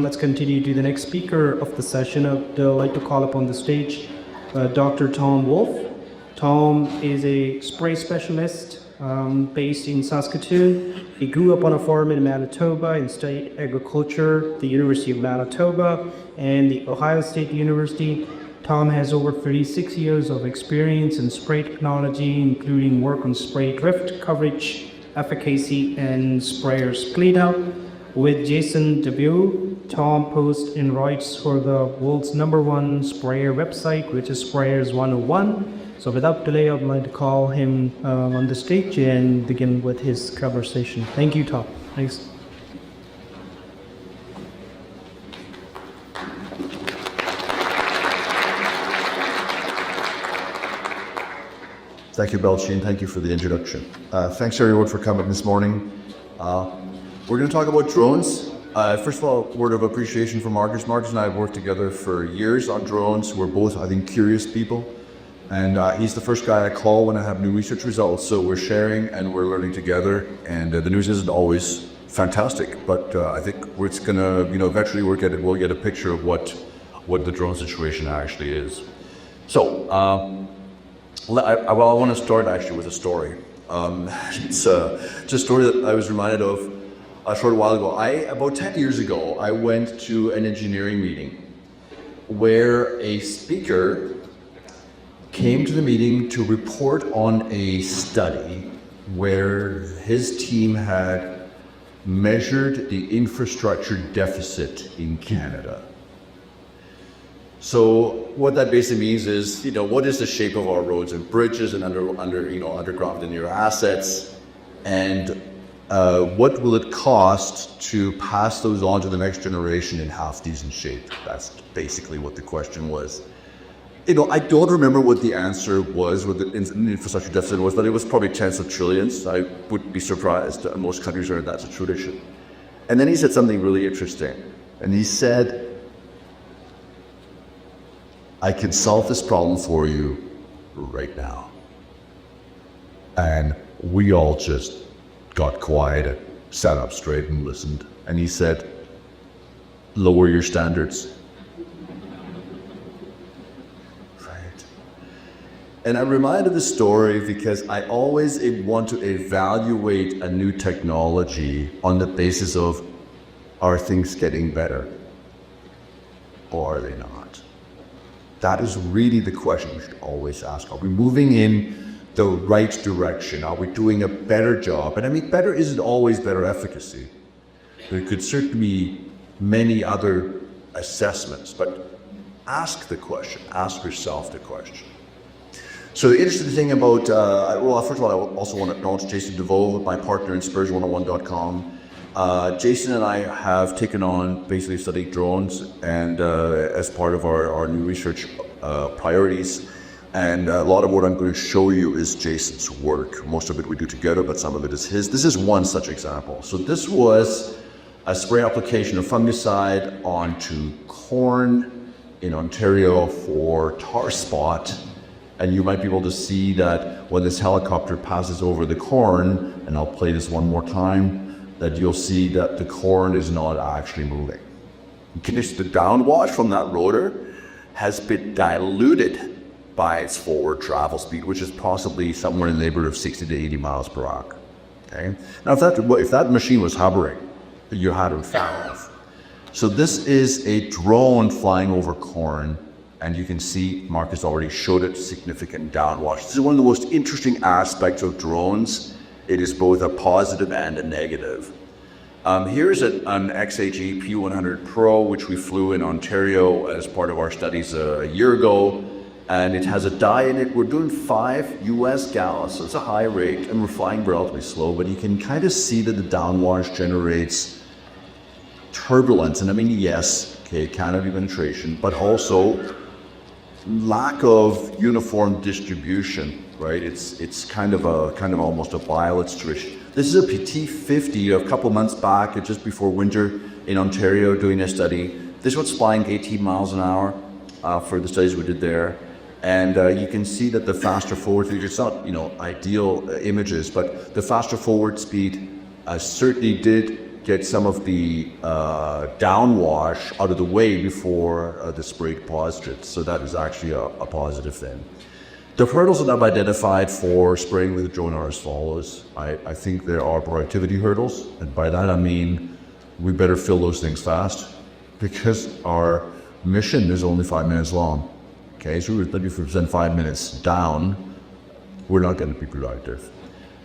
Let's continue to the next speaker of the session. I'd like to call upon the stage Dr. Tom Wolf. Tom is a spray specialist based in Saskatoon. He grew up on a farm in Manitoba and studied agriculture at the University of Manitoba and the Ohio State University. Tom has over 36 years of experience in spray technology, including work on spray drift, coverage, efficacy, and sprayers cleanup. With Jason DeBeau, Tom posts and writes for the world's #1 sprayer website, which is Sprayers 101. So without delay, I'd like to call him on the stage and begin with his conversation. Thank you, Tom. Thanks. Thank you, Belchi, and thank you for the introduction. Thanks everyone for coming this morning. We're going to talk about drones. First of all, a word of appreciation for Marcus. Marcus and I have worked together for years on drones. We're both, I think, curious people. And he's the first guy I call when I have new research results. So we're sharing and we're learning together. And the news isn't always fantastic, but I think it's going to, eventually we'll get a picture of what the drone situation actually is. So, I want to start actually with a story. It's a story that I was reminded of a short while ago. About 10 years ago, I went to an engineering meeting where a speaker came to the meeting to report on a study where his team had measured the infrastructure deficit in Canada. So what that basically means is, what is the shape of our roads and bridges and underground and your assets, and what will it cost to pass those on to the next generation in half decent shape? That's basically what the question was. I don't remember what the answer was, what the infrastructure deficit was, but it was probably tens of trillions. I would be surprised. Most countries are, that's a tradition. And then he said something really interesting. And he said, I can solve this problem for you right now. And we all just got quiet, sat up straight and listened. And he said, lower your standards. Right. And I'm reminded of the story because I always want to evaluate a new technology on the basis of, are things getting better? Or are they not? That is really the question we should always ask. Are we moving in the right direction? Are we doing a better job? And better isn't always better efficacy. There could certainly be many other assessments, but ask the question, ask yourself the question. So the interesting thing about, first of all, I also want to acknowledge Jason DeVoe, my partner in Spurs101.com. Jason and I have taken on basically studying drones and as part of our new research priorities. And a lot of what I'm going to show you is Jason's work. Most of it we do together, but some of it is his. This is one such example. So this was a spray application of fungicide onto corn in Ontario for tar spot. And you might be able to see that when this helicopter passes over the corn, and I'll play this one more time, that you'll see that the corn is not actually moving. The downwash from that rotor has been diluted by its forward travel speed, which is possibly somewhere in the neighborhood of 60 to 80 miles per hour. Okay. Now, if that machine was hovering, you had it foul off. So this is a drone flying over corn, and you can see Marcus already showed it, significant downwash. This is one of the most interesting aspects of drones. It is both a positive and a negative. Here's an XAG P100 Pro, which we flew in Ontario as part of our studies a year ago. And it has a dye in it. We're doing 5 US gallons, so it's a high rate, and we're flying relatively slow, but you can kind of see that the downwash generates turbulence. And yes, canopy penetration, but also lack of uniform distribution. Right, it's kind of almost a violet strish. This is a PT50 a couple months back, just before winter in Ontario, doing a study. This one's flying 18 miles an hour for the studies we did there, and you can see that the faster forward speed. It's not ideal images, but the faster forward speed certainly did get some of the downwash out of the way before the spray deposits. So that is actually a positive thing. The hurdles that I've identified for spraying with the drone are as follows. I think there are productivity hurdles, and by that I mean we better fill those things fast because our mission is only 5 minutes long. Okay, so if we spend 5 minutes down, we're not going to be productive.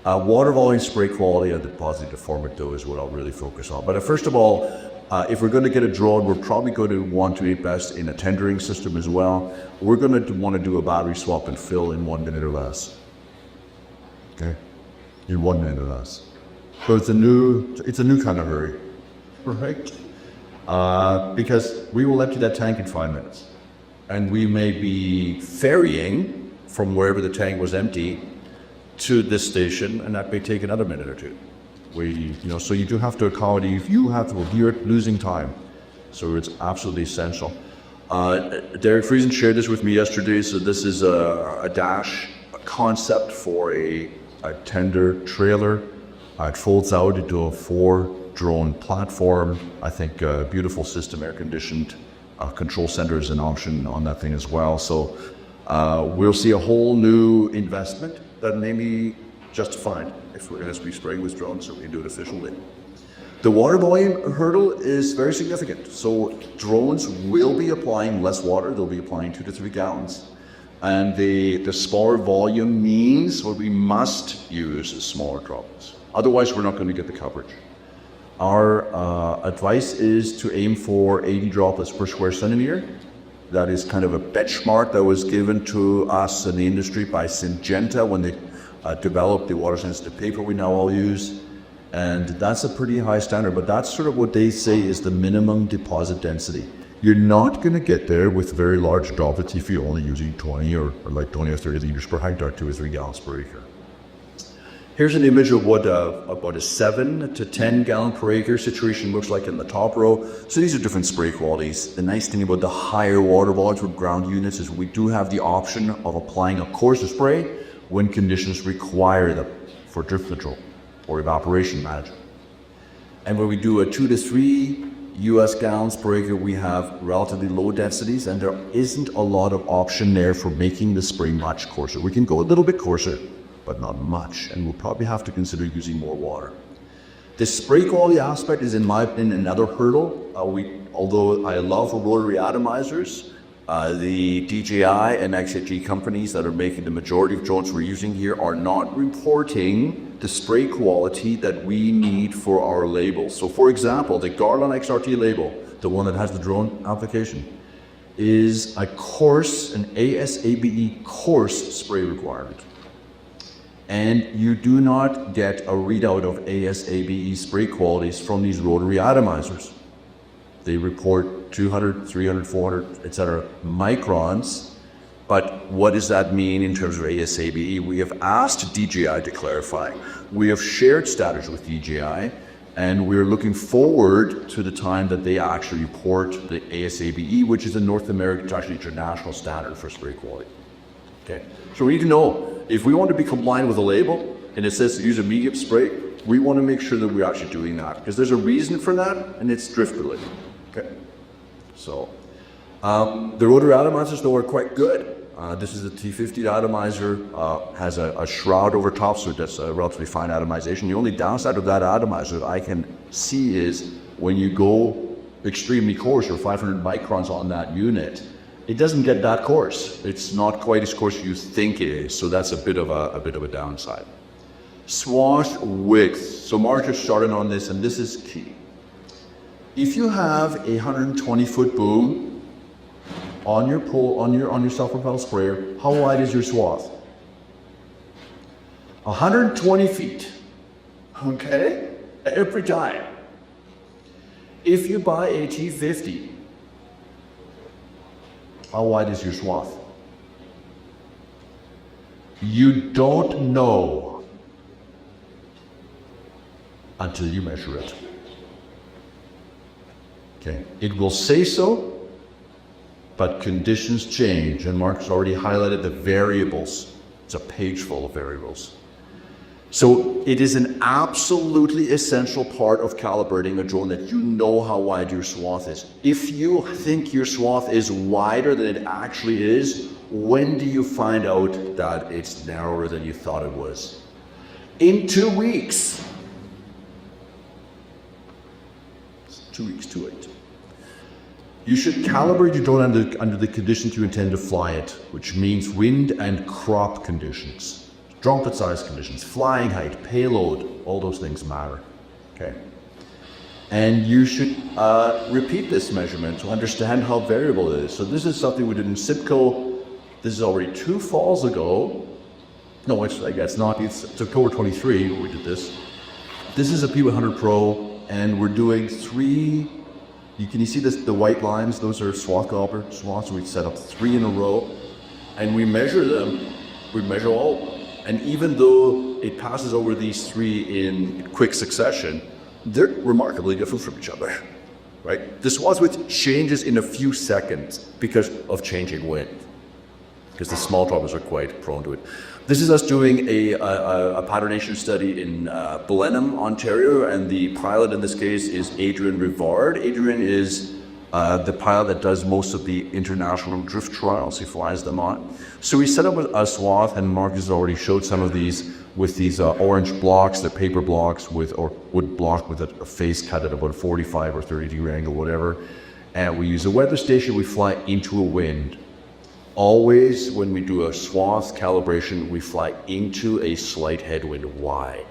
Water volume, spray quality, and deposit deformity though is what I'll really focus on. But first of all, if we're going to get a drone, we're probably going to want to invest in a tendering system as well. We're going to want to do a battery swap and fill in 1 minute or less. Okay, in 1 minute or less. So it's a new kind of hurry, right? Because we will empty that tank in 5 minutes, and we may be ferrying from wherever the tank was empty to this station, and that may take another minute or two. So you do have to accommodate. You're losing time, so it's absolutely essential. Derek Friesen shared this with me yesterday. So this is a dash concept for a tender trailer. It folds out into a 4-drone platform. I think a beautiful system, air conditioned. Control center is an option on that thing as well. So we'll see a whole new investment that may be justified if we're going to be spraying with drones, so we can do it efficiently. The water volume hurdle is very significant. So drones will be applying less water. They'll be applying 2 to 3 gallons. And the smaller volume means what we must use is smaller droplets. Otherwise, we're not going to get the coverage. Our advice is to aim for 80 droplets per square centimeter. That is kind of a benchmark that was given to us in the industry by Syngenta when they developed the water sensitive paper we now all use. And that's a pretty high standard, but that's sort of what they say is the minimum deposit density. You're not going to get there with very large droplets if you're only using 20 or 20 or 30 liters per hectare, 2 or 3 gallons per acre. Here's an image of what about a 7 to 10 gallon per acre situation looks like in the top row. So these are different spray qualities. The nice thing about the higher water volumes with ground units is we do have the option of applying a coarser spray when conditions require them for drift control or evaporation management. And when we do a 2 to 3 US gallons per acre, we have relatively low densities, and there isn't a lot of option there for making the spray much coarser. We can go a little bit coarser, but not much, and we'll probably have to consider using more water. The spray quality aspect is, in my opinion, another hurdle. Although I love rotary atomizers, the DJI and XAG companies that are making the majority of drones we're using here are not reporting the spray quality that we need for our labels. So for example, the Garland XRT label, the one that has the drone application, is a coarse, an ASABE coarse spray requirement. And you do not get a readout of ASABE spray qualities from these rotary atomizers. They report 200, 300, 400, etc. microns. But what does that mean in terms of ASABE? We have asked DJI to clarify. We have shared status with DJI, and we're looking forward to the time that they actually report the ASABE, which is a North American, actually international standard for spray quality. Okay, so we need to know if we want to be compliant with the label and it says to use a medium spray, we want to make sure that we're actually doing that because there's a reason for that, and it's drift related. Okay, so the rotary atomizers though are quite good. This is a T50 atomizer, has a shroud over top, so that's a relatively fine atomization. The only downside of that atomizer that I can see is when you go extremely coarse or 500 microns on that unit, it doesn't get that coarse. It's not quite as coarse as you think it is, so that's a bit of a downside. Swath width. So Mark just started on this, and this is key. If you have a 120-foot boom on your pole, on your self-propelled sprayer, how wide is your swath? 120 feet. Okay, every time. If you buy a T50, how wide is your swath? You don't know until you measure it. Okay, it will say so, but conditions change, and Mark's already highlighted the variables. It's a page full of variables. So it is an absolutely essential part of calibrating a drone that you know how wide your swath is. If you think your swath is wider than it actually is, when do you find out that it's narrower than you thought it was? In 2 weeks. 2 weeks, too late. You should calibrate your drone under the conditions you intend to fly it, which means wind and crop conditions. Droplet size conditions, flying height, payload, all those things matter, okay? And you should repeat this measurement to understand how variable it is. So this is something we did in SIPCO. This is already 2 falls ago. No, I guess not. It's October 23 when we did this. This is a P100 Pro, and we're doing 3, can you see this, the white lines? Those are swath swaths. So we set up 3 in a row, and we measure them. We measure all of them. And even though it passes over these 3 in quick succession, they're remarkably different from each other, right? The swath width changes in a few seconds because of changing wind, because the small droppers are quite prone to it. This is us doing a patternation study in Blenheim, Ontario, and the pilot in this case is Adrian Rivard. Adrian is the pilot that does most of the international drift trials. He flies them on. So we set up a swath, and Mark has already showed some of these with these orange blocks, the paper blocks or wood block with a face cut at about a 45 or 30 degree angle, whatever. And we use a weather station. We fly into a wind. Always, when we do a swath calibration, we fly into a slight headwind. Why?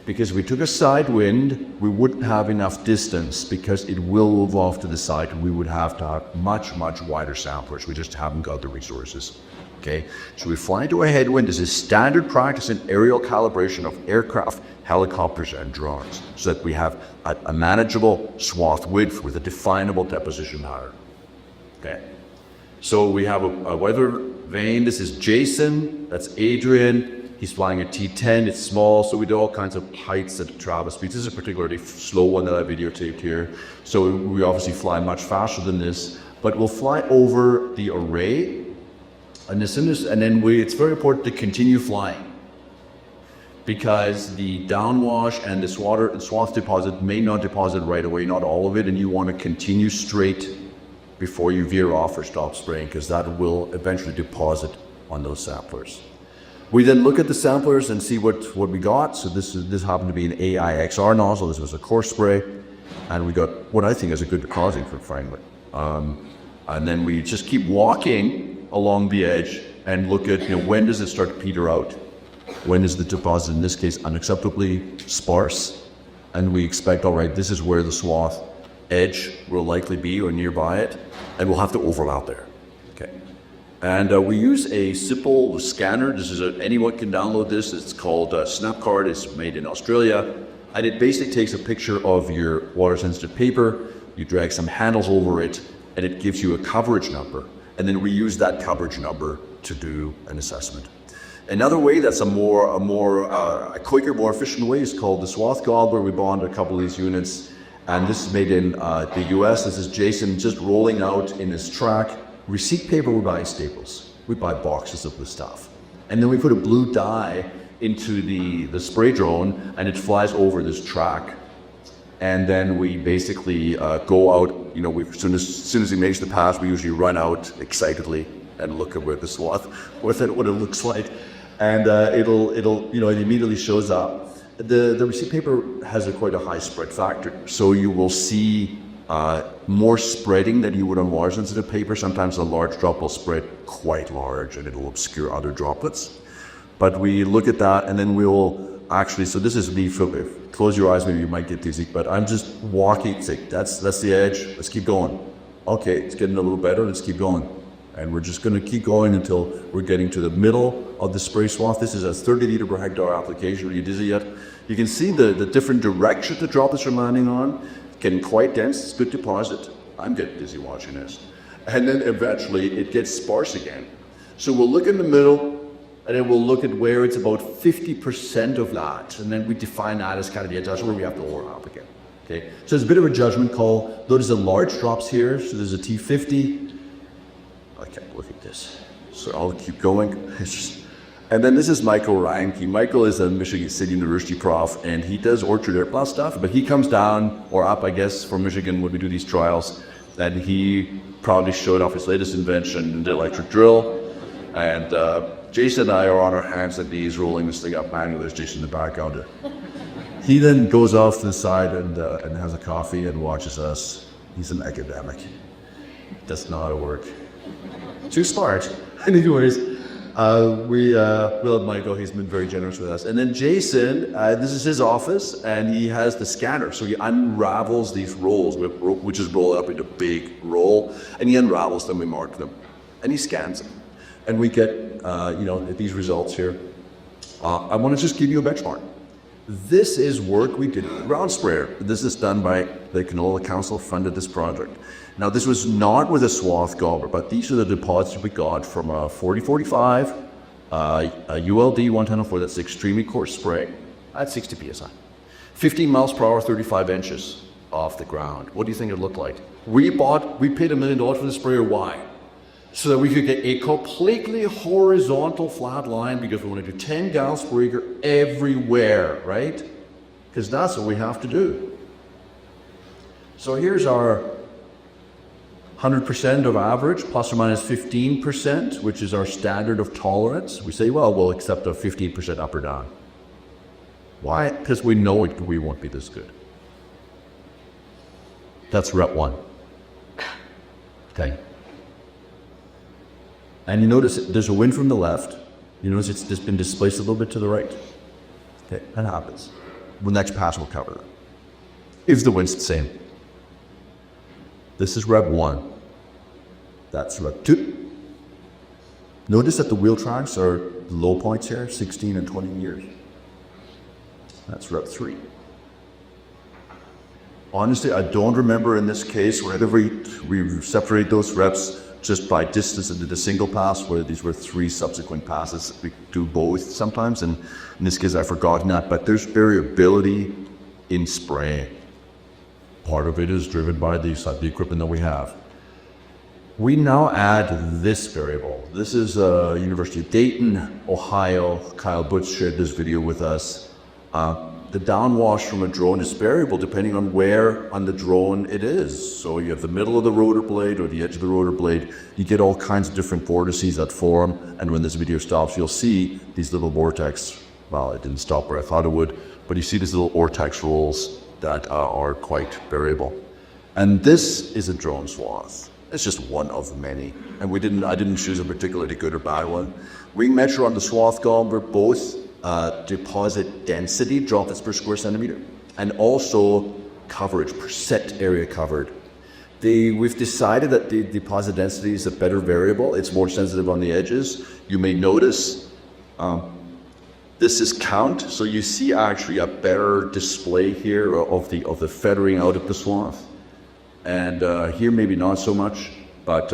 Because if we took a side wind, we wouldn't have enough distance because it will move off to the side, and we would have to have much, much wider samplers. We just haven't got the resources. Okay? So we fly into a headwind. This is standard practice in aerial calibration of aircraft, helicopters, and drones, so that we have a manageable swath width with a definable deposition pattern. Okay? So we have a weather vane. This is Jason. That's Adrian. He's flying a T10, it's small, so we do all kinds of heights at travel speeds. This is a particularly slow one that I videotaped here. So we obviously fly much faster than this, but we'll fly over the array, and as soon as, it's very important to continue flying, because the downwash and the swath deposit may not deposit right away, not all of it, and you want to continue straight before you veer off or stop spraying, because that will eventually deposit on those samplers. We then look at the samplers and see what we got. So this happened to be an AIXR nozzle. This was a coarse spray, and we got what I think is a good causing, frankly. And then we just keep walking along the edge and look at, when does it start to peter out? When is the deposit, in this case, unacceptably sparse? And we expect, all right, this is where the swath edge will likely be or nearby it, and we'll have to overlap there. Okay. And we use a simple scanner. This is anyone can download this. It's called Snapcard. It's made in Australia. And it basically takes a picture of your water-sensitive paper. You drag some handles over it, and it gives you a coverage number. And then we use that coverage number to do an assessment. Another way that's a quicker, more efficient way is called the Swath Gobbler. We bought a couple of these units, and this is made in the US. This is Jason just rolling out in his track. Receipt paper, we buy Staples. We buy boxes of the stuff. And then we put a blue dye into the spray drone, and it flies over this track. And then we basically go out, as soon as he makes the pass, we usually run out excitedly and look at where the swath, what it looks like. And it immediately shows up. The receipt paper has quite a high spread factor, so you will see more spreading than you would on water sensitive paper. Sometimes a large drop will spread quite large and it'll obscure other droplets. But we look at that, and then we'll actually, so this is me, close your eyes, maybe you might get dizzy, but I'm just walking, that's the edge, let's keep going. Okay, it's getting a little better, let's keep going. And we're just gonna keep going until we're getting to the middle of the spray swath. This is a 30 liter per hectare application. Are you dizzy yet? You can see the different direction the droplets are landing on. Getting quite dense, it's good deposit. I'm getting dizzy watching this. And then eventually it gets sparse again. So we'll look in the middle, and then we'll look at where it's about 50% of that. And then we define that as kind of the edge. That's where we have to overlap again. Okay. So it's a bit of a judgment call. Notice the large drops here. So there's a T50. I can't look at this. So I'll keep going. And then this is Michael Reinke. Michael is a Michigan State University prof, and he does orchard air blast stuff, but he comes down, or up, I guess, from Michigan when we do these trials, and he proudly showed off his latest invention, the electric drill. And Jason and I are on our hands and knees rolling this thing up manually. There's Jason in the background. He then goes off to the side and has a coffee and watches us. He's an academic. Doesn't know how to work. Too smart. Anyways, we love Michael. He's been very generous with us. And then Jason, this is his office, and he has the scanner. So he unravels these rolls, which is rolled up into a big roll, and he unravels them, we mark them, and he scans them. And we get, these results here. I want to just give you a benchmark. This is work we did with ground sprayer. This is done by the Canola Council funded this project. Now, this was not with a Swath gobbler, but these are the deposits we got from a 4045, a ULD 11004, that's extremely coarse spray at 60 psi. 15 miles per hour, 35 inches off the ground. What do you think it looked like? We paid $1 million for the sprayer. Why? So that we could get a completely horizontal flat line, because we want to do 10 gallons per acre everywhere, right? Because that's what we have to do. So here's our 100% of average, plus or minus 15%, which is our standard of tolerance. We say, well, we'll accept a 15% up or down. Why? Because we know we won't be this good. That's rep 1. Okay. And you notice there's a wind from the left. You notice it's just been displaced a little bit to the right. Okay, that happens. The next pass will cover that. If the wind's the same. This is rep 1. That's rep 2. Notice that the wheel tracks are the low points here, 16 and 20 years. That's rep 3. Honestly, I don't remember in this case whether we separate those reps just by distance and did a single pass, where these were 3 subsequent passes. We do both sometimes, and in this case I've forgotten that, but there's variability in spraying. Part of it is driven by the equipment that we have. We now add this variable. This is University of Dayton, Ohio. Kyle Butch shared this video with us. The downwash from a drone is variable depending on where on the drone it is. So you have the middle of the rotor blade or the edge of the rotor blade. You get all kinds of different vortices that form, and when this video stops, you'll see these little vortex. Well, it didn't stop where I thought it would, but you see these little vortex rolls that are quite variable. And this is a drone swath. It's just one of many. And I didn't choose a particularly good or bad one. We measure on the Swath gobbler both deposit density, droplets per square centimeter, and also coverage, percent area covered. We've decided that the deposit density is a better variable. It's more sensitive on the edges. You may notice this is count, so you see actually a better display here of the feathering out of the swath. And here maybe not so much, but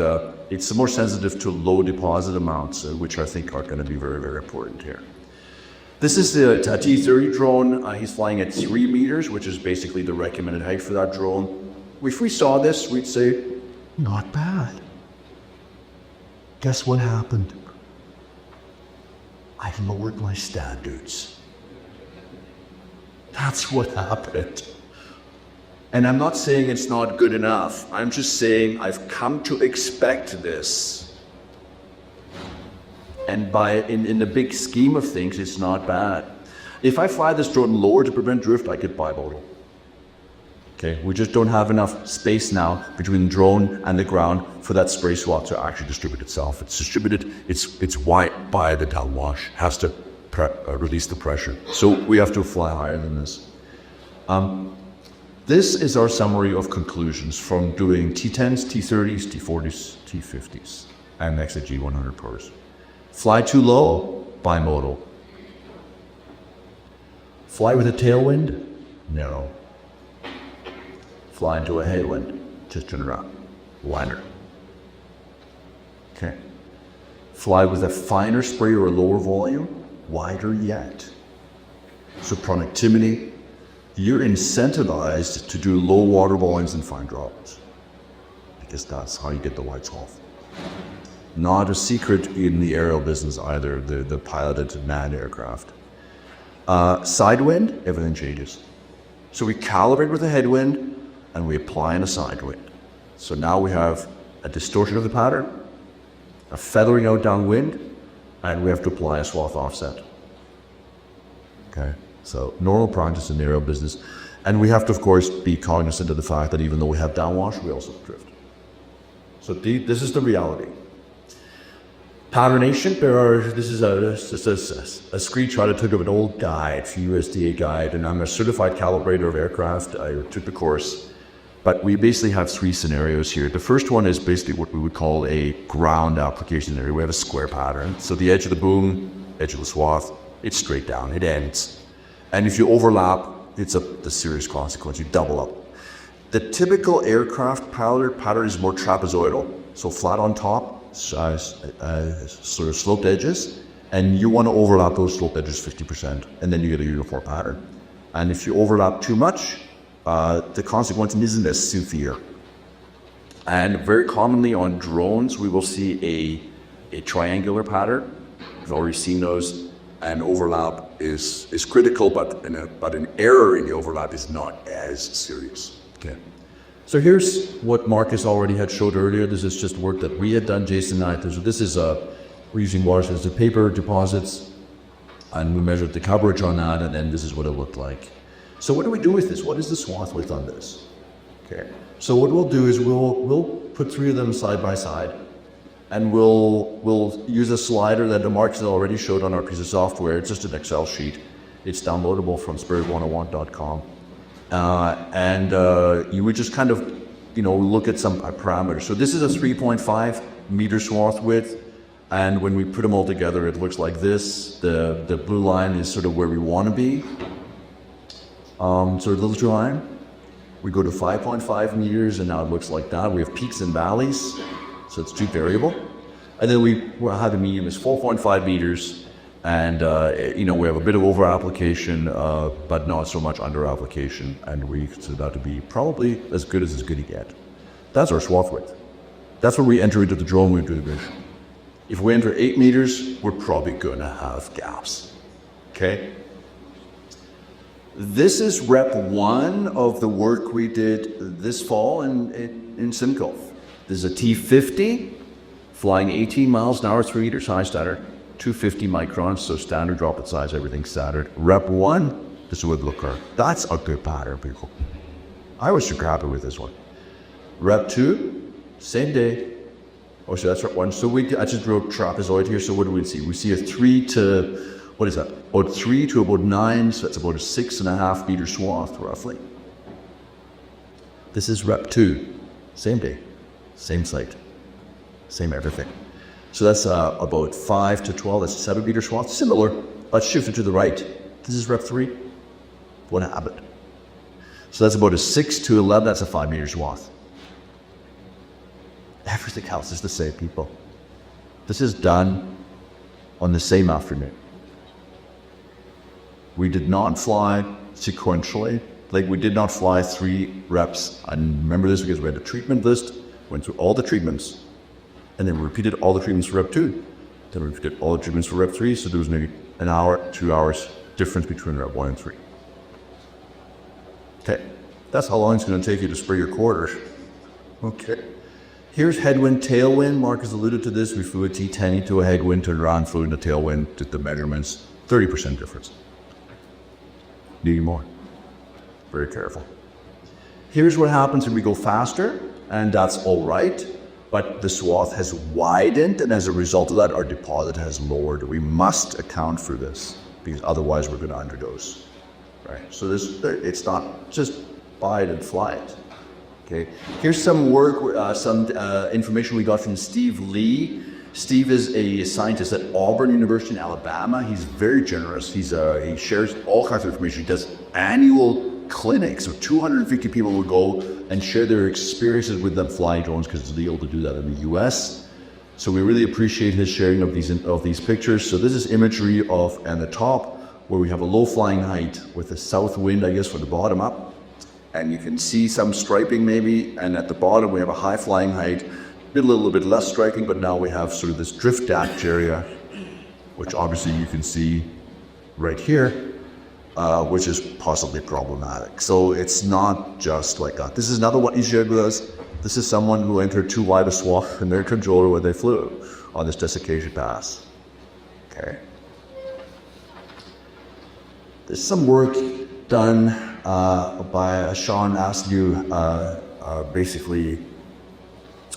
it's more sensitive to low deposit amounts, which I think are going to be very, very important here. This is the T-30 drone. He's flying at 3 meters, which is basically the recommended height for that drone. If we saw this, we'd say, not bad. Guess what happened? I lowered my standards. That's what happened. And I'm not saying it's not good enough. I'm just saying I've come to expect this. And in the big scheme of things, it's not bad. If I fly this drone lower to prevent drift, I could bimodal. Okay, we just don't have enough space now between the drone and the ground for that spray swath to actually distribute itself. It's distributed, it's wide by the downwash, has to release the pressure. So we have to fly higher than this. This is our summary of conclusions from doing T10s, T30s, T40s, T50s, and next at G100 pros. Fly too low, bimodal. Fly with a tailwind? No. Fly into a headwind, just turn around, liner. Okay. Fly with a finer spray or a lower volume, wider yet. So productivity, you're incentivized to do low water volumes and fine droplets, because that's how you get the wide swath. not a secret in the aerial business either, the piloted manned aircraft. Side wind, everything changes. So we calibrate with a headwind and we apply in a side wind. So now we have a distortion of the pattern, a feathering out downwind, and we have to apply a swath offset. Okay, so normal practice in the aerial business. And we have to, of course, be cognizant of the fact that even though we have downwash, we also drift. So this is the reality. Patternation, this is a screenshot I took of an old guide, USDA guide, and I'm a certified calibrator of aircraft. I took the course. But we basically have three scenarios here. The first one is basically what we would call a ground application scenario. We have a square pattern. So the edge of the boom, edge of the swath, it's straight down, it ends. And if you overlap, it's the serious consequence, you double up. The typical aircraft pattern is more trapezoidal. So flat on top, sort of sloped edges, and you want to overlap those sloped edges 50%, and then you get a uniform pattern. And if you overlap too much, the consequence isn't as severe. And very commonly on drones, we will see a triangular pattern. We've already seen those, and overlap is critical, but an error in the overlap is not as serious. Okay. So here's what Marcus already had showed earlier. This is just work that we had done, Jason and I. So this is we're using water-sensitive paper deposits, and we measured the coverage on that, and then this is what it looked like. So what do we do with this? What is the swath width on this? Okay. So what we'll do is we'll put three of them side by side, and we'll use a slider that Marcus already showed on our piece of software. It's just an Excel sheet. It's downloadable from spirit101.com. You would just kind of, look at some parameters. So this is a 3.5 meter swath width, and when we put them all together, it looks like this. The blue line is sort of where we want to be. So a little too high. We go to 5.5 meters, and now it looks like that. We have peaks and valleys, so it's too variable. And then we have the medium is 4.5 meters, and we have a bit of over application, but not so much under application, and we consider that to be probably as good as it's going to get. That's our swath width. That's where we enter into the drone wind division. If we enter 8 meters, we're probably going to have gaps. Okay. This is rep 1 of the work we did this fall in Simcoe. This is a T50, flying 18 miles an hour, 3 meters high standard, 250 microns, so standard droplet size, everything standard. Rep 1, this is what it looked like. That's a good pattern, people. I was super happy with this one. Rep 2, same day. Oh, so that's rep 1. So I just wrote trapezoid here, so what do we see? We see a 3 to... What is that? About 3 to about 9, so that's about a 6.5 meter swath, roughly. This is rep 2, same day, same site, same everything. So that's about 5 to 12, that's a 7 meter swath, similar. Let's shift it to the right. This is rep 3, what happened? So that's about a 6 to 11, that's a 5 meter swath. Everything else is the same, people. This is done on the same afternoon. We did not fly sequentially. We did not fly 3 reps. I remember this because we had a treatment list, went through all the treatments, and then we repeated all the treatments for rep 2. Then we repeated all the treatments for rep 3, so there was maybe an hour, 2 hours difference between rep 1 and 3. Okay, that's how long it's going to take you to spray your quarters. Okay. Here's headwind, tailwind. Marcus alluded to this. We flew a T10 into a headwind, turned around, flew into tailwind, did the measurements. 30% difference. Need more. Very careful. Here's what happens when we go faster, and that's all right, but the swath has widened, and as a result of that, our deposit has lowered. We must account for this, because otherwise we're going to underdose. Right? So it's not just buy it and fly it. Okay. Here's some work, some information we got from Steve Lee. Steve is a scientist at Auburn University in Alabama. He's very generous. He shares all kinds of information. He does annual clinics, so 250 people will go and share their experiences with them flying drones, because it's legal to do that in the US. So we really appreciate his sharing of these pictures. So this is imagery of at the top where we have a low flying height with a south wind, I guess, for the bottom up. And you can see some striping maybe, and at the bottom we have a high flying height. a little bit less striking, but now we have sort of this drift datch area, which obviously you can see right here, which is possibly problematic. So it's not just like that. This is another one Ishig does. This is someone who entered too wide a swath in their controller when they flew on this desiccation pass. Okay. There's some work done by Sean Askew, basically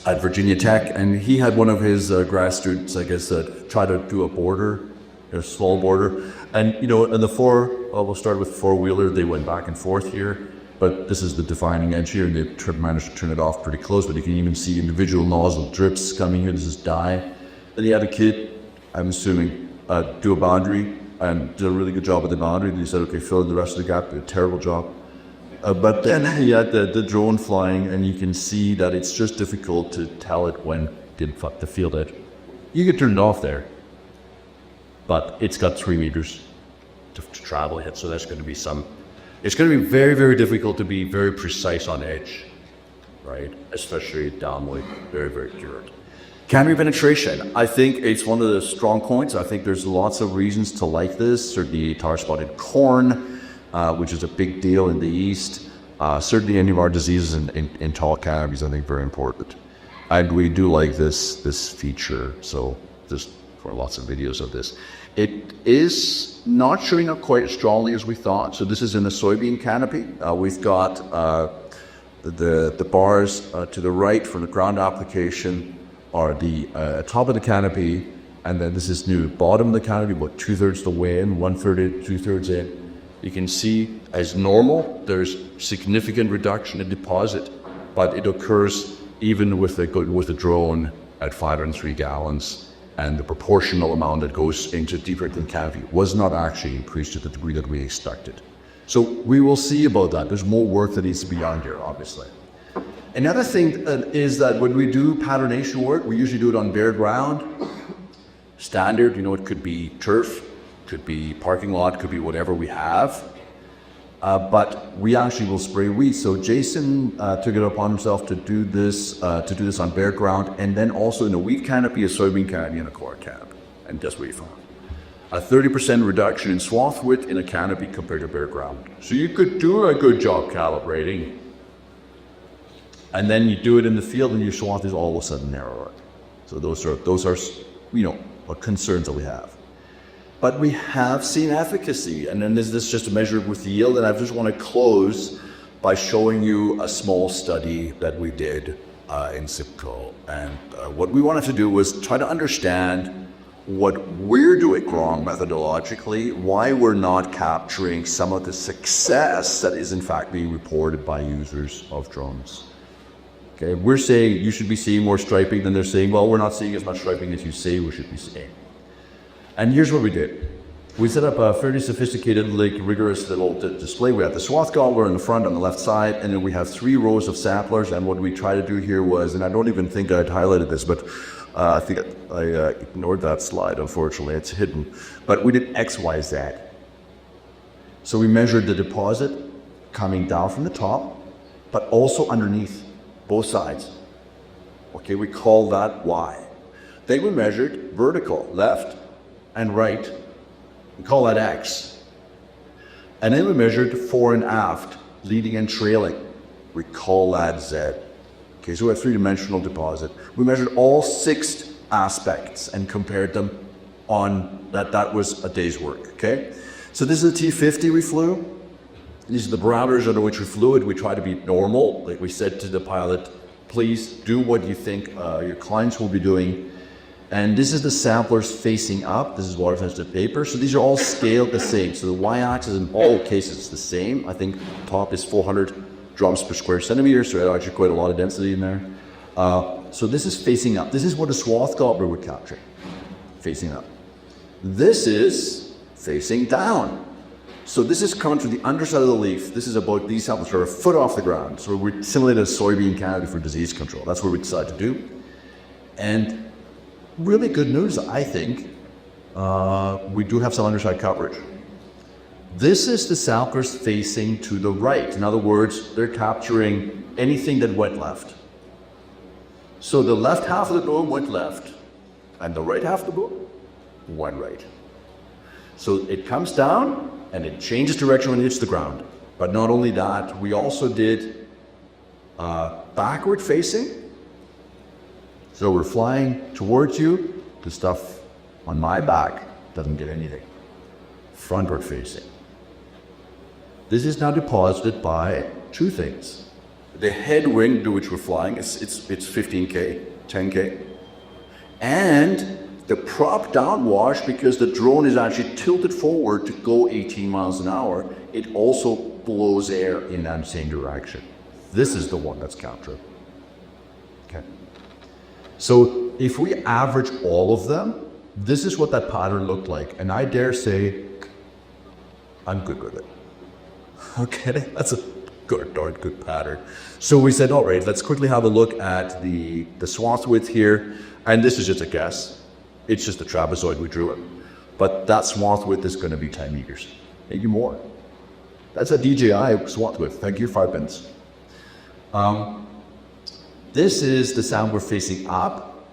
at Virginia Tech, and he had one of his grad students, I guess, try to do a border, a small border, and in the we'll start with four-wheeler. They went back and forth here, but this is the defining edge here, and they managed to turn it off pretty close. But you can even see individual nozzle drips coming here. This is dye. Then he had a kid, I'm assuming, do a boundary, and did a really good job with the boundary. And he said, okay, fill in the rest of the gap. Did a terrible job. But then he had the drone flying, and you can see that it's just difficult to tell it when did fuck the field edge. You could turn it off there, but it's got 3 meters to travel yet, so that's going to be it's going to be very, very difficult to be very precise on edge, right? Especially downwind, very, very accurate. Canopy penetration, I think it's one of the strong points. I think there's lots of reasons to like this. Certainly tar-spotted corn, which is a big deal in the east. Certainly any of our diseases in tall canopies, I think, very important. And we do like this feature, so there's lots of videos of this. It is not showing up quite as strongly as we thought. So this is in the soybean canopy. We've got the bars to the right for the ground application are the top of the canopy, and then this is new bottom of the canopy, about 2/3 the way in, 1/3 in, 2/3 in. You can see, as normal, there's significant reduction in deposit, but it occurs even with the drone at 503 gallons, and the proportional amount that goes into deeper than canopy was not actually increased to the degree that we expected. So we will see about that. There's more work that needs to be done here, obviously. Another thing is that when we do patternation work, we usually do it on bare ground. Standard, it could be turf, could be parking lot, could be whatever we have. But we actually will spray weeds. So Jason took it upon himself to do this on bare ground, and then also in a wheat canopy, a soybean canopy, and a corn canopy. And that's what you found. A 30% reduction in swath width in a canopy compared to bare ground. So you could do a good job calibrating. And then you do it in the field, and your swath is all of a sudden narrower. So those are concerns that we have. But we have seen efficacy, and then this just measured with yield. And I just want to close by showing you a small study that we did in SIPCO. And what we wanted to do was try to understand what we're doing wrong methodologically, why we're not capturing some of the success that is in fact being reported by users of drones. Okay, we're saying you should be seeing more striping, then they're saying, well, we're not seeing as much striping as you say we should be seeing. And here's what we did. We set up a fairly sophisticated, rigorous little display. We have the swath gobbler in the front on the left side, and then we have 3 rows of samplers. And what we try to do here was, and I don't even think I'd highlighted this, but I think I ignored that slide, unfortunately. It's hidden. But we did X, Y, Z. So we measured the deposit coming down from the top, but also underneath, both sides. Okay, we call that Y. Then we measured vertical, left and right. We call that X. And then we measured fore and aft, leading and trailing. We call that Z. Okay, so we have 3-dimensional deposit. We measured all 6 aspects and compared them on that was a day's work, okay? So this is a T50 we flew. These are the parameters under which we flew it. We try to be normal. Like we said to the pilot, please do what you think your clients will be doing. And this is the samplers facing up. This is water sensitive paper. So these are all scaled the same. So the y-axis in all cases is the same. I think top is 400 drums per square centimeter. So actually quite a lot of density in there. So this is facing up. This is what a swath gobbler would capture, facing up. This is facing down. So this is coming from the underside of the leaf. This is about, these samples are a foot off the ground. So we simulated a soybean canopy for disease control. That's what we decided to do. And really good news, I think. We do have some underside coverage. This is the samplers facing to the right. In other words, they're capturing anything that went left. So the left half of the boom went left, and the right half of the boom went right. So it comes down, and it changes direction when it hits the ground. But not only that, we also did backward facing. So we're flying towards you, the stuff on my back doesn't get anything. Frontward facing. This is now deposited by two things. The headwind to which we're flying, it's 15K, 10K. And the prop downwash, because the drone is actually tilted forward to go 18 miles an hour, it also blows air in that same direction. This is the one that's counter. Okay. So if we average all of them, this is what that pattern looked like. And I dare say, I'm good with it. Okay, that's a darn good pattern. So we said, all right, let's quickly have a look at the swath width here. And this is just a guess. It's just a trapezoid, we drew it. But that swath width is going to be 10 meters, maybe more. That's a DJI swath width. Thank you, 5 pins. This is the sound we're facing up,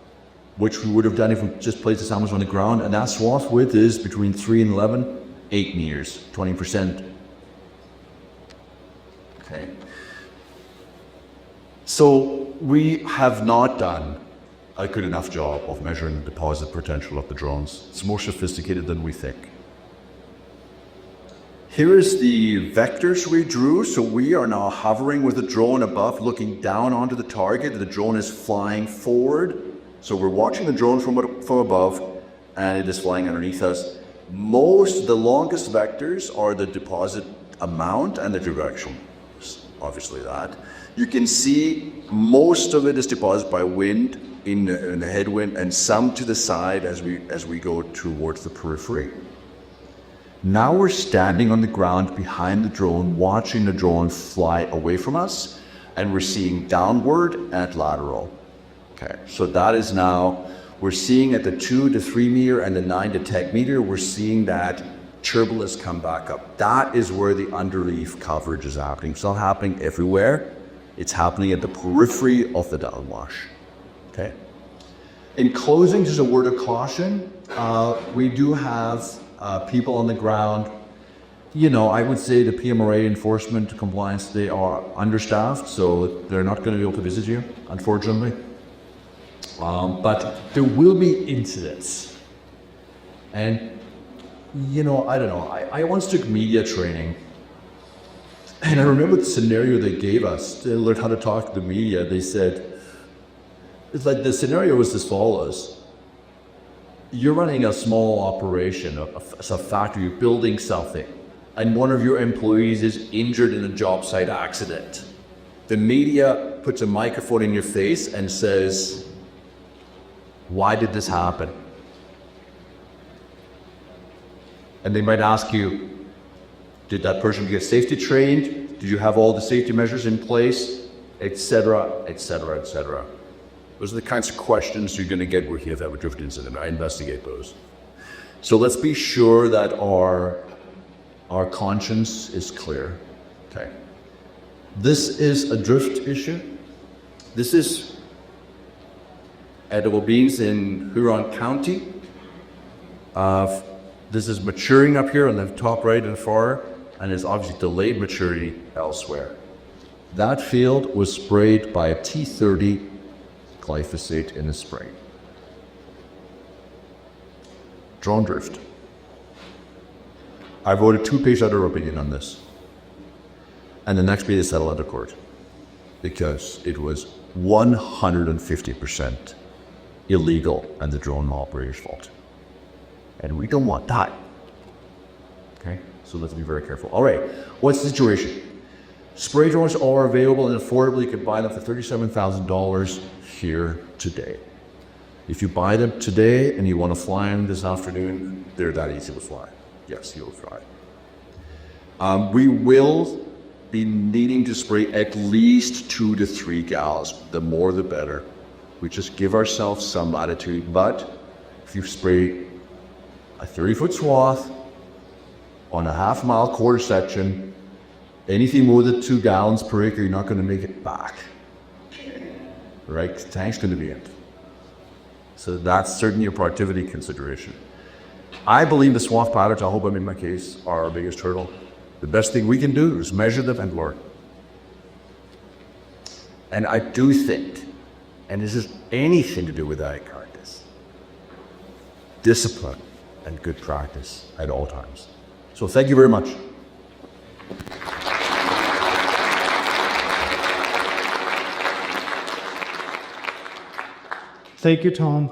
which we would have done if we just placed the sounders on the ground. And that swath width is between 3 and 11, 8 meters, 20%. Okay. So we have not done a good enough job of measuring the deposit potential of the drones. It's more sophisticated than we think. Here is the vectors we drew. So we are now hovering with the drone above, looking down onto the target. The drone is flying forward. So we're watching the drone from above, and it is flying underneath us. The longest vectors are the deposit amount and the direction. Obviously that. You can see most of it is deposited by wind in the headwind, and some to the side as we go towards the periphery. Now we're standing on the ground behind the drone, watching the drone fly away from us, and we're seeing downward and lateral. Okay, so that is now, we're seeing at the 2 to 3 meter and the 9 to 10 meter, we're seeing that turbulence come back up. That is where the underleaf coverage is happening. It's not happening everywhere. It's happening at the periphery of the downwash. Okay. In closing, just a word of caution. We do have people on the ground. You know, I would say the PMRA enforcement compliance, they are understaffed, so they're not going to be able to visit you, unfortunately. But there will be incidents. And you know, I don't know. I once took media training, and I remember the scenario they gave us to learn how to talk to the media. They said, it's like the scenario was as follows. You're running a small operation, a factory, you're building something, and one of your employees is injured in a job site accident. The media puts a microphone in your face and says, why did this happen? And they might ask you, did that person get safety trained? Did you have all the safety measures in place? Etc., etc., etc. Those are the kinds of questions you're going to get if you have a drift incident. I investigate those. So let's be sure that our conscience is clear. Okay. This is a drift issue. This is edible beans in Huron County. This is maturing up here on the top right and far, and is obviously delayed maturity elsewhere. That field was sprayed by a T30 glyphosate in the spring. Drone drift. I wrote a 2-page letter of opinion on this. And the next page is settled out of court. Because it was 150% illegal and the drone operator's fault. And we don't want that. Okay, so let's be very careful. All right, what's the situation? Spray drones are available and affordably. You can buy them for $37,000 here today. If you buy them today and you want to fly them this afternoon, they're that easy to fly. Yes, you'll fly. We will be needing to spray at least 2 to 3 gallons. The more the better. We just give ourselves some latitude, but if you spray a 30-foot swath on a half-mile quarter section, anything more than 2 gallons per acre, you're not going to make it back. right? The tank's going to be empty. So that's certainly a productivity consideration. I believe the Swath patterns, I hope I made my case, are our biggest hurdle. The best thing we can do is measure them and learn. And I do think, and this is anything to do with iCartus, discipline and good practice at all times. So thank you very much. Thank you, Tom,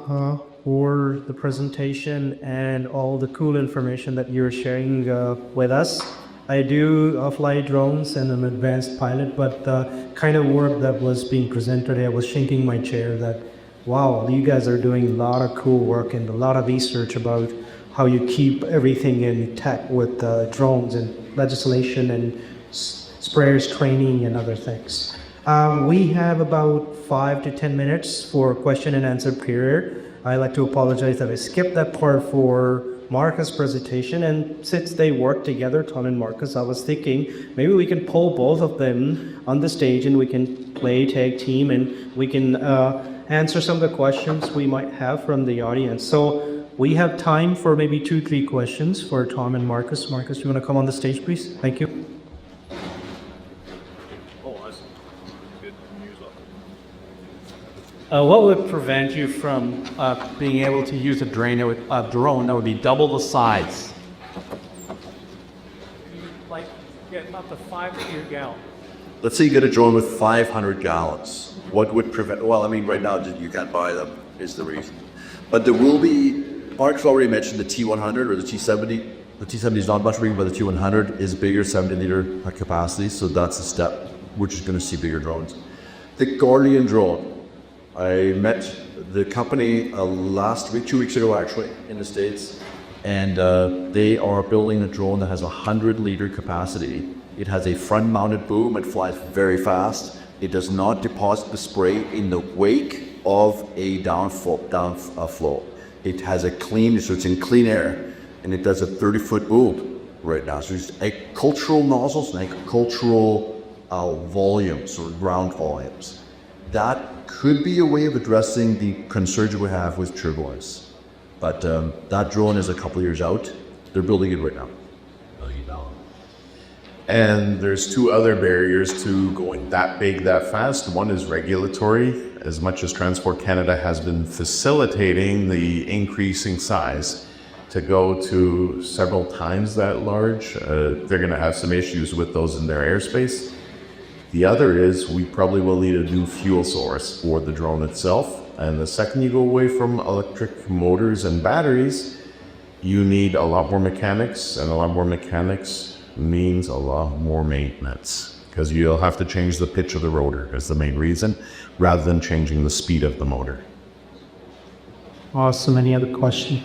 for the presentation and all the cool information that you're sharing with us. I do fly drones and I'm an advanced pilot, but the kind of work that was being presented today, I was shaking my chair that, wow, you guys are doing a lot of cool work and a lot of research about how you keep everything in tech with drones and legislation and sprayers training and other things. We have about 5 to 10 minutes for question and answer period. I'd like to apologize that I skipped that part for Marcus' presentation, and since they work together, Tom and Marcus, I was thinking maybe we can pull both of them on the stage and we can play tag team and we can answer some of the questions we might have from the audience. So we have time for maybe 2-3 questions for Tom and Marcus. Marcus, you want to come on the stage, please? Thank you. What would prevent you from being able to use a drone that would be double the size? Like get up to 500 gallons. Let's say you get a drone with 500 gallons. What would prevent, well, I mean, right now you can't buy them, is the reason. But there will be, Mark's already mentioned the T100 or the T70. The T70 is not much bigger, but the T100 is bigger, 70-liter capacity, so that's a step which is going to see bigger drones. The Guardian drone. I met the company last week, 2 weeks ago actually, in the States, and they are building a drone that has 100-liter capacity. It has a front-mounted boom, it flies very fast. It does not deposit the spray in the wake of a downflow. It has a clean, so it's in clean air, and it does a 30-foot boom right now. So it's agricultural nozzles and agricultural volumes or ground volumes. That could be a way of addressing the concerns we have with turbulence. But that drone is a couple of years out. They're building it right now. And there's 2 other barriers to going that big that fast. One is regulatory. As much as Transport Canada has been facilitating the increasing size to go to several times that large, they're going to have some issues with those in their airspace. The other is we probably will need a new fuel source for the drone itself. And the second you go away from electric motors and batteries, you need a lot more mechanics, and a lot more mechanics means a lot more maintenance, because you'll have to change the pitch of the rotor as the main reason, rather than changing the speed of the motor. Awesome. Any other question?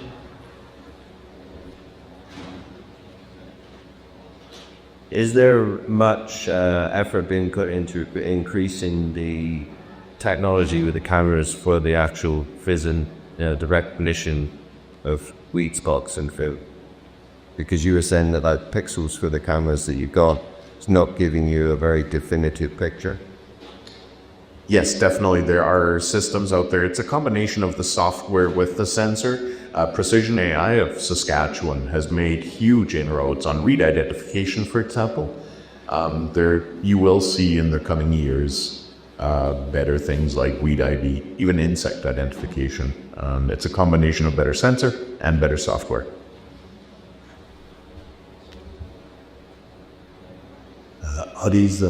Is there much effort being put into increasing the technology with the cameras for the actual vision, the recognition of weak spots and film? Because you were saying that pixels for the cameras that you've got is not giving you a very definitive picture. Yes, definitely. There are systems out there. It's a combination of the software with the sensor. Precision AI of Saskatchewan has made huge inroads on read identification, for example. There you will see in the coming years better things like weed ID, even insect identification. It's a combination of better sensor and better software. Are these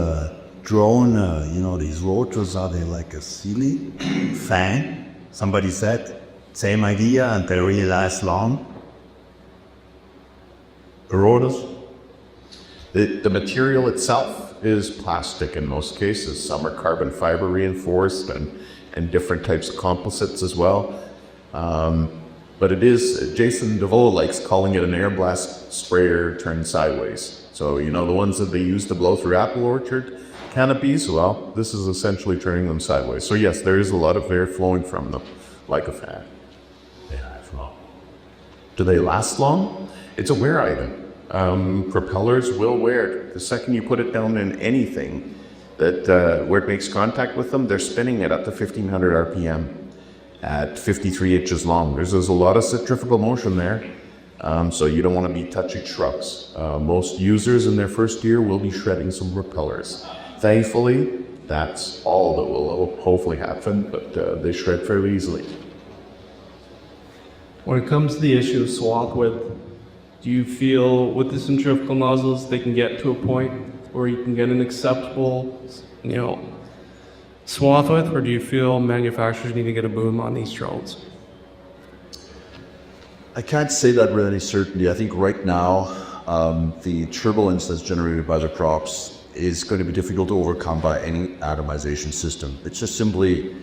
drone, these rotors, are they like a ceiling fan? Somebody said, same idea, and they really last long. The rotors? The material itself is plastic in most cases. Some are carbon fiber reinforced and different types of composites as well. But it is, Jason DeVoe likes calling it an air blast sprayer turned sideways. So, the ones that they use to blow through apple orchard canopies, well, this is essentially turning them sideways. So yes, there is a lot of air flowing from them, like a fan. They last long. Do they last long? It's a wear item. Propellers will wear. The second you put it down in anything, that where it makes contact with them, they're spinning it up to 1500 RPM at 53 inches long. There's a lot of centrifugal motion there, so you don't want to be touching shrubs. Most users in their first year will be shredding some repellers. Thankfully, that's all that will hopefully happen, but they shred fairly easily. When it comes to the issue of swath width, do you feel with the centrifugal nozzles they can get to a point where you can get an acceptable, swath width, or do you feel manufacturers need to get a boom on these drones? I can't say that with any certainty. I think right now, the turbulence that's generated by the crops is going to be difficult to overcome by any atomization system. It's just simply,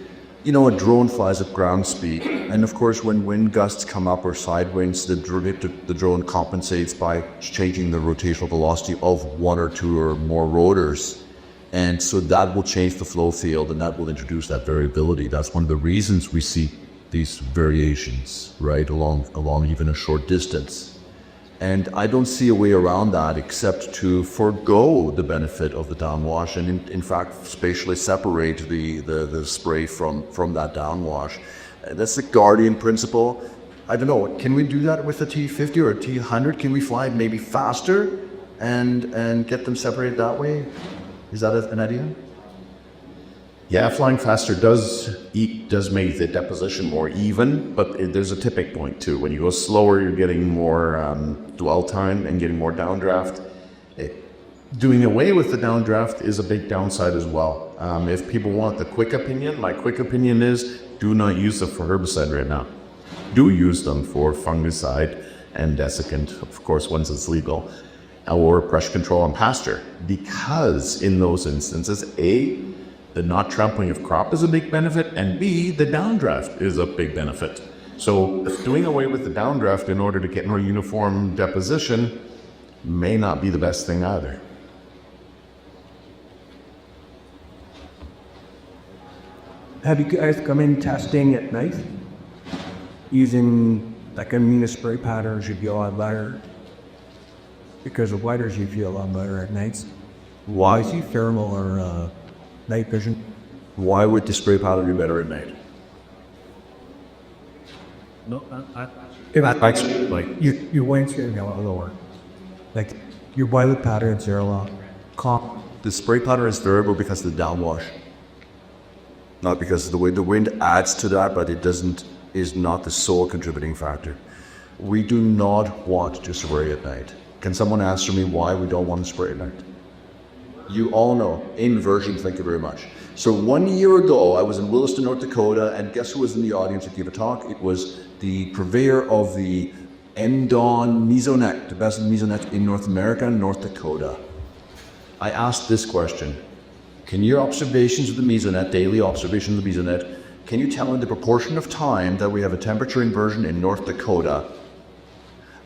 a drone flies at ground speed, and of course when wind gusts come up or side winds, the drone compensates by changing the rotational velocity of one or two or more rotors. And so that will change the flow field, and that will introduce that variability. That's one of the reasons we see these variations, right, along even a short distance. And I don't see a way around that except to forego the benefit of the downwash and in fact spatially separate the spray from that downwash. That's the guardian principle. I don't know, can we do that with a T50 or a T100? Can we fly maybe faster and get them separated that way? Is that an idea? Yeah, flying faster does make the deposition more even, but there's a tipping point too. When you go slower, you're getting more dwell time and getting more downdraft. Doing away with the downdraft is a big downside as well. If people want the quick opinion, my quick opinion is do not use them for herbicide right now. Do use them for fungicide and desiccant, of course, once it's legal, or brush control on pasture, because in those instances, A, the not trampling of crop is a big benefit, and B, the downdraft is a big benefit. So doing away with the downdraft in order to get more uniform deposition may not be the best thing either. Have you guys come in testing at night? Using like a spray patterns, you'd be a lot better. Because of lighters, you feel a lot better at nights. Why? See thermal or night vision. Why would the spray powder be better at night? No, your wind's getting a lot lower. Like your violet patterns are a lot calm. The spray powder is variable because of the downwash. Not because the wind adds to that, but is not the sole contributing factor. We do not want to spray at night. Can someone answer me why we don't want to spray at night? You all know, inversion, thank you very much. So 1 year ago, I was in Williston, North Dakota, and guess who was in the audience that gave a talk? It was the purveyor of the Endon Mesonet, the best Mesonet in North America, North Dakota. I asked this question: can your observations of the Mesonet, daily observations of the Mesonet, can you tell me the proportion of time that we have a temperature inversion in North Dakota?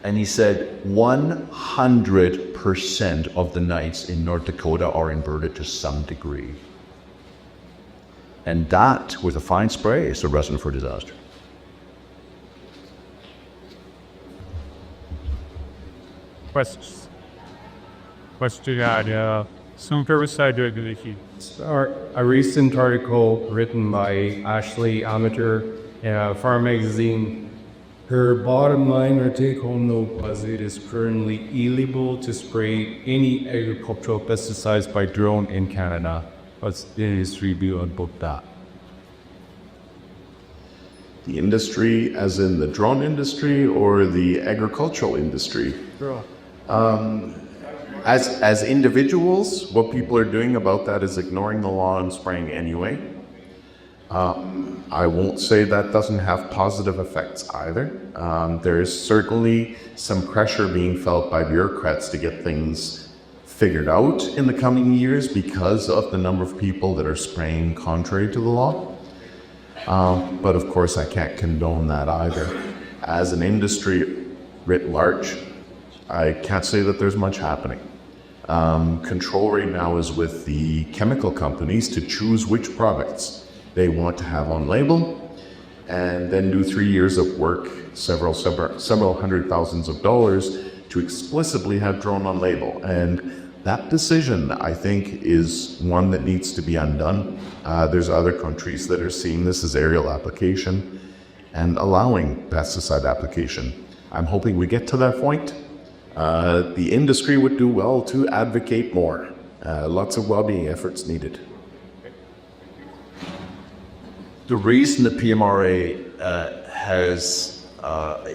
And he said 100% of the nights in North Dakota are inverted to some degree. And that, with a fine spray, is a recipe for disaster. Questions? Question some herbicide regulation. A recent article written by Ashley Amateur in Farm Magazine. Her bottom line or take-home note was it is currently illegal to spray any agricultural pesticides by drone in Canada. What's the industry view about that? The industry, as in the drone industry or the agricultural industry? As individuals, what people are doing about that is ignoring the law and spraying anyway. I won't say that doesn't have positive effects either. There is certainly some pressure being felt by bureaucrats to get things figured out in the coming years because of the number of people that are spraying contrary to the law. But of course, I can't condone that either. As an industry writ large, I can't say that there's much happening. Control right now is with the chemical companies to choose which products they want to have on label, and then do 3 years of work, several hundred thousands of dollars to explicitly have drone on label. And That decision, I think, is one that needs to be undone. There's other countries that are seeing this as aerial application and allowing pesticide application. I'm hoping we get to that point. The industry would do well to advocate more. Lots of lobbying efforts needed. The reason the PMRA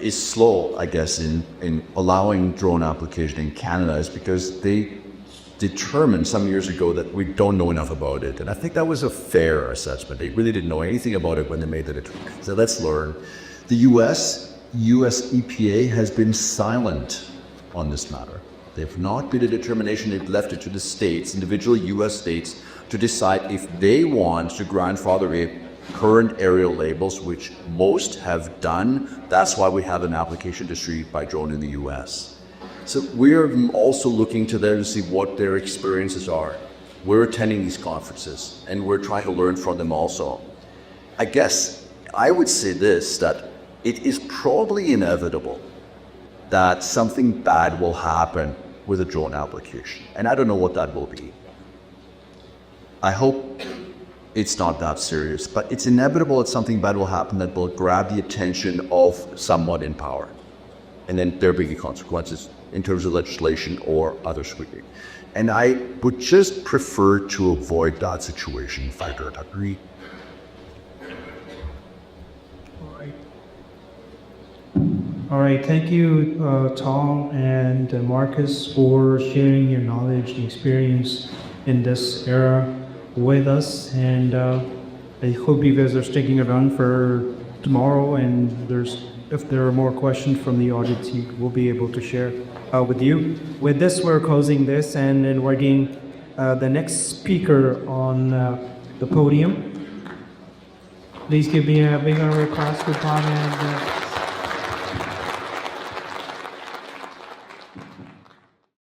is slow, I guess, in allowing drone application in Canada is because they determined some years ago that we don't know enough about it. And I think that was a fair assessment. They really didn't know anything about it when they made the determination. So let's learn. The US EPA has been silent on this matter. They've not made a determination. They've left it to the states, individual US states, to decide if they want to grandfather in current aerial labels, which most have done. That's why we have an application distributed by drone in the US. So we're also looking to them to see what their experiences are. We're attending these conferences and we're trying to learn from them also. I guess I would say this, that it is probably inevitable that something bad will happen with a drone application. And I don't know what that will be. I hope it's not that serious, but it's inevitable that something bad will happen that will grab the attention of someone in power. And then there will be consequences in terms of legislation or other scrutiny. And I would just prefer to avoid that situation if I don't agree. All right, thank you, Tom and Marcus, for sharing your knowledge and experience in this era with us. And I hope you guys are sticking around for tomorrow. And if there are more questions from the audience, we'll be able to share with you. With this, we're closing this and inviting the next speaker on the podium. Please give me a big round of applause for Tom and